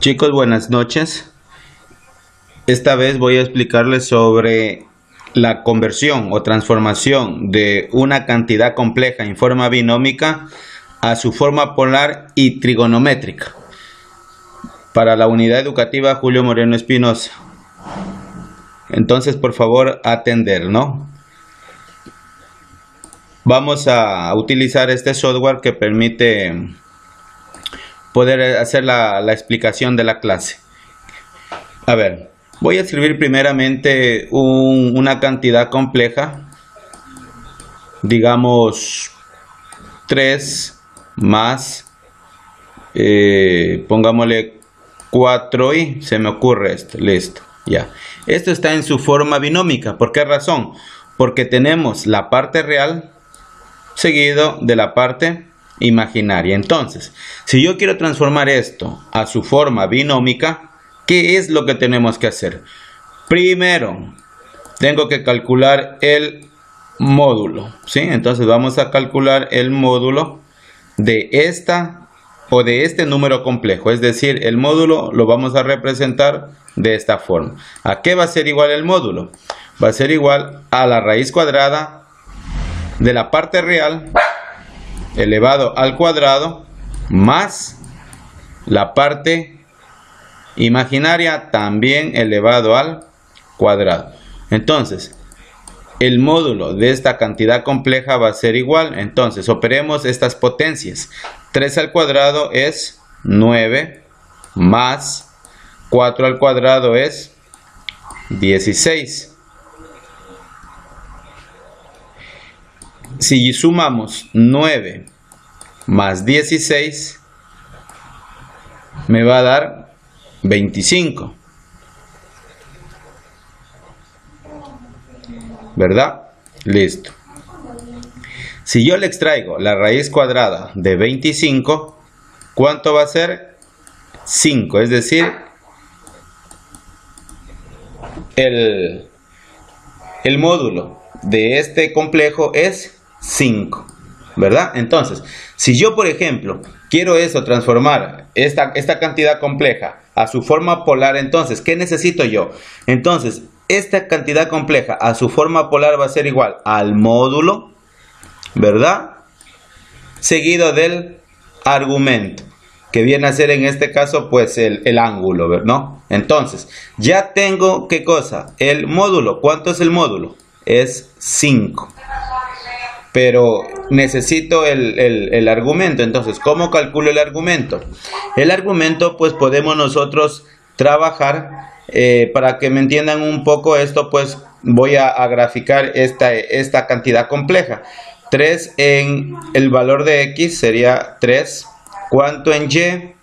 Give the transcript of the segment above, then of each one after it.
Chicos, buenas noches. Esta vez voy a explicarles sobre la conversión o transformación de una cantidad compleja en forma binómica a su forma polar y trigonométrica para la unidad educativa Julio Moreno Espinosa. Entonces, por favor, atender, ¿no? Vamos a utilizar este software que permite poder hacer la explicación de la clase. A ver, voy a escribir primeramente una cantidad compleja, digamos 3 más, pongámosle 4 y se me ocurre esto, listo, ya. Esto está en su forma binómica. ¿Por qué razón? Porque tenemos la parte real seguido de la parte imaginaria. Entonces, si yo quiero transformar esto a su forma binómica, ¿qué es lo que tenemos que hacer? Primero, tengo que calcular el módulo, ¿sí? Entonces vamos a calcular el módulo de esta o de este número complejo. Es decir, el módulo lo vamos a representar de esta forma. ¿A qué va a ser igual el módulo? Va a ser igual a la raíz cuadrada de la parte real elevado al cuadrado más la parte imaginaria también elevado al cuadrado. Entonces, el módulo de esta cantidad compleja va a ser igual. Entonces, operemos estas potencias. 3 al cuadrado es 9 más 4 al cuadrado es 16. Si sumamos 9 más 16, me va a dar 25. ¿Verdad? Listo. Si yo le extraigo la raíz cuadrada de 25, ¿cuánto va a ser? 5. Es decir, el módulo de este complejo es 5, ¿verdad? Entonces, si yo, por ejemplo, quiero transformar esta cantidad compleja a su forma polar, entonces, ¿qué necesito yo? Entonces, esta cantidad compleja a su forma polar va a ser igual al módulo, ¿verdad? Seguido del argumento, que viene a ser en este caso, pues, el ángulo, ¿no? Entonces, ya tengo, ¿qué cosa? El módulo. ¿Cuánto es el módulo? Es 5. Pero necesito el argumento. Entonces, ¿cómo calculo el argumento? El argumento, pues podemos nosotros trabajar, para que me entiendan un poco esto, pues voy a graficar esta cantidad compleja. 3 en el valor de X sería 3. ¿Cuánto en Y?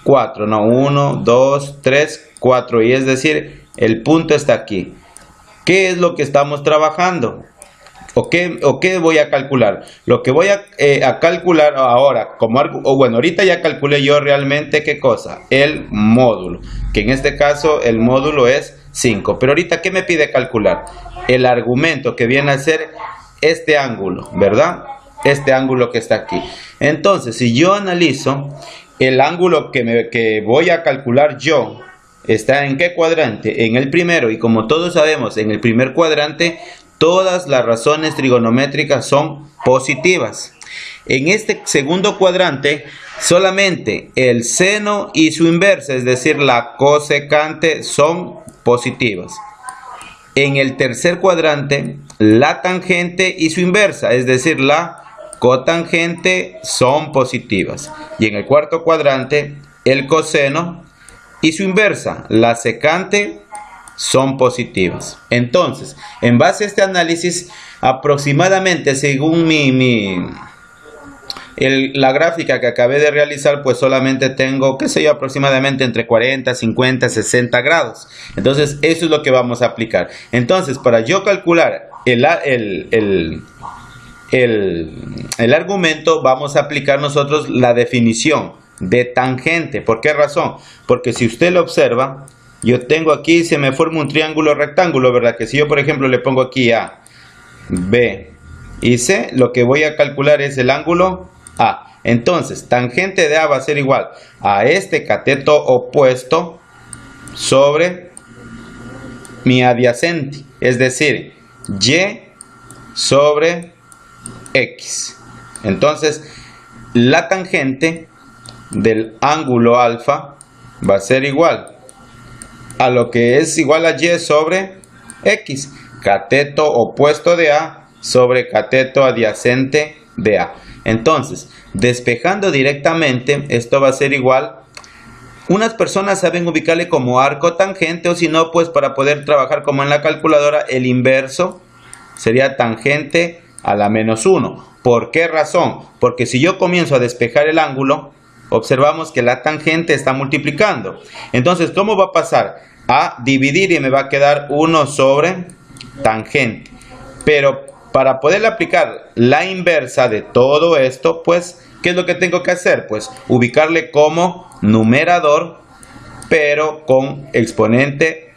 4, no, 1, 2, 3, 4. Y es decir, el punto está aquí. ¿Qué es lo que estamos trabajando? ¿O qué voy a calcular? Lo que voy a calcular ahora, ahorita ya calculé yo realmente, ¿qué cosa? El módulo, que en este caso el módulo es 5. Pero ahorita, ¿qué me pide calcular? El argumento, que viene a ser este ángulo, ¿verdad? Este ángulo que está aquí. Entonces, si yo analizo el ángulo que voy a calcular yo, ¿está en qué cuadrante? En el primero. Y como todos sabemos, en el primer cuadrante todas las razones trigonométricas son positivas. En este segundo cuadrante, solamente el seno y su inversa, es decir, la cosecante, son positivas. En el tercer cuadrante, la tangente y su inversa, es decir, la cotangente, son positivas. Y en el cuarto cuadrante, el coseno y su inversa, la secante, son positivas. Entonces, en base a este análisis, aproximadamente según la gráfica que acabé de realizar, pues solamente tengo, qué sé yo, aproximadamente entre 40, 50, 60 grados. Entonces, eso es lo que vamos a aplicar. Entonces, para yo calcular el argumento, vamos a aplicar nosotros la definición de tangente. ¿Por qué razón? Porque si usted lo observa, yo tengo aquí, se me forma un triángulo rectángulo, ¿verdad? Que si yo, por ejemplo, le pongo aquí A, B y C, lo que voy a calcular es el ángulo A. Entonces, tangente de A va a ser igual a este cateto opuesto sobre mi adyacente, es decir, Y sobre X. Entonces, la tangente del ángulo alfa va a ser igual a lo que es igual a Y sobre X, cateto opuesto de A sobre cateto adyacente de A. Entonces, despejando directamente, esto va a ser igual. Unas personas saben ubicarle como arco tangente, o si no, pues para poder trabajar como en la calculadora, el inverso sería tangente a la menos 1. ¿Por qué razón? Porque si yo comienzo a despejar el ángulo, observamos que la tangente está multiplicando. Entonces, ¿cómo va a pasar? A dividir y me va a quedar 1 sobre tangente. Pero para poder aplicar la inversa de todo esto, pues, ¿qué es lo que tengo que hacer? Pues ubicarle como numerador, pero con exponente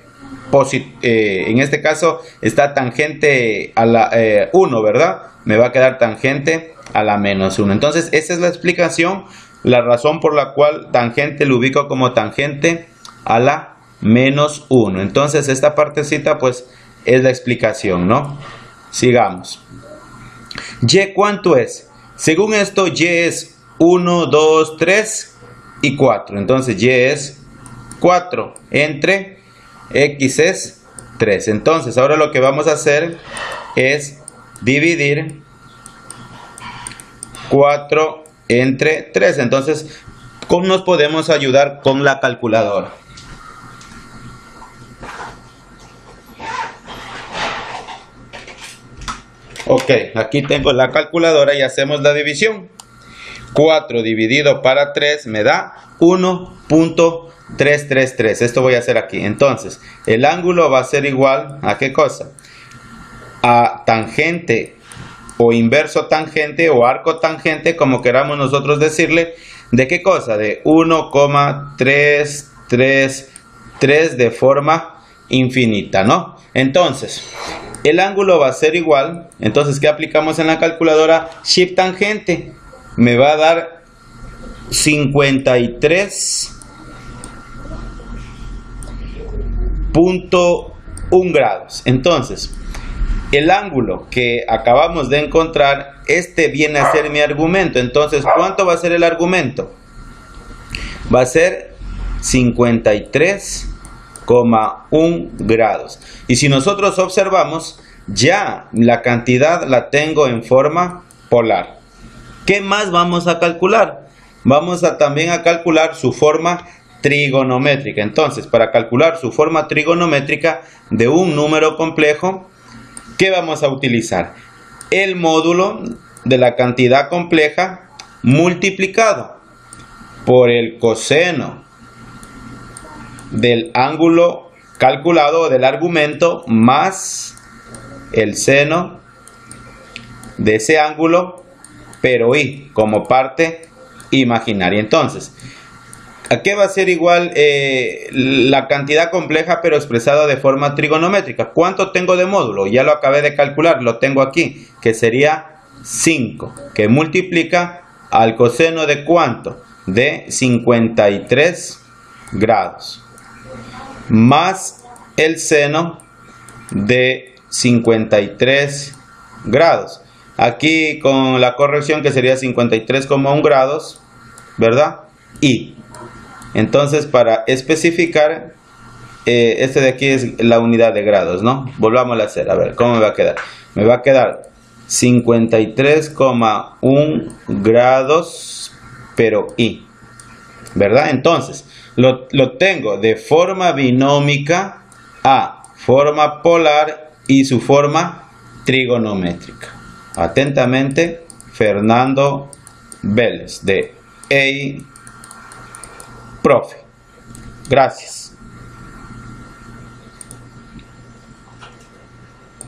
positivo. En este caso está tangente a la 1, ¿verdad? Me va a quedar tangente a la menos 1. Entonces, esa es la explicación, la razón por la cual tangente lo ubico como tangente a la menos 1. Entonces, esta partecita, pues, es la explicación, ¿no? Sigamos. Y, ¿cuánto es? Según esto, Y es 1, 2, 3 y 4. Entonces, Y es 4 entre X es 3. Entonces, ahora lo que vamos a hacer es dividir 4 entre 3. Entonces, ¿cómo nos podemos ayudar con la calculadora? Ok, aquí tengo la calculadora y hacemos la división. 4 dividido para 3 me da 1.333. Esto voy a hacer aquí. Entonces, el ángulo va a ser igual a ¿qué cosa? A tangente o inverso tangente o arco tangente, como queramos nosotros decirle. ¿De qué cosa? De 1,333 de forma infinita, ¿no? Entonces, el ángulo va a ser igual. Entonces, ¿qué aplicamos en la calculadora? Shift tangente. Me va a dar 53.1 grados. Entonces, el ángulo que acabamos de encontrar, este viene a ser mi argumento. Entonces, ¿cuánto va a ser el argumento? Va a ser 53,1 grados. Y si nosotros observamos, ya la cantidad la tengo en forma polar. ¿Qué más vamos a calcular? Vamos a también a calcular su forma trigonométrica. Entonces, para calcular su forma trigonométrica de un número complejo, ¿qué vamos a utilizar? El módulo de la cantidad compleja multiplicado por el coseno del ángulo calculado o del argumento más el seno de ese ángulo, pero y como parte imaginaria. Entonces, ¿a qué va a ser igual la cantidad compleja pero expresada de forma trigonométrica? ¿Cuánto tengo de módulo? Ya lo acabé de calcular, lo tengo aquí, que sería 5, que multiplica al coseno de ¿cuánto? De 53 grados, más el seno de 53 grados. Aquí con la corrección que sería 53,1 grados, ¿verdad? Y entonces, para especificar, este de aquí es la unidad de grados, ¿no? Volvamos a hacer, a ver, ¿cómo me va a quedar? Me va a quedar 53,1 grados, pero y, ¿verdad? Entonces, lo tengo de forma binómica a forma polar y su forma trigonométrica. Atentamente, Fernando Vélez, de EI Profe. Gracias.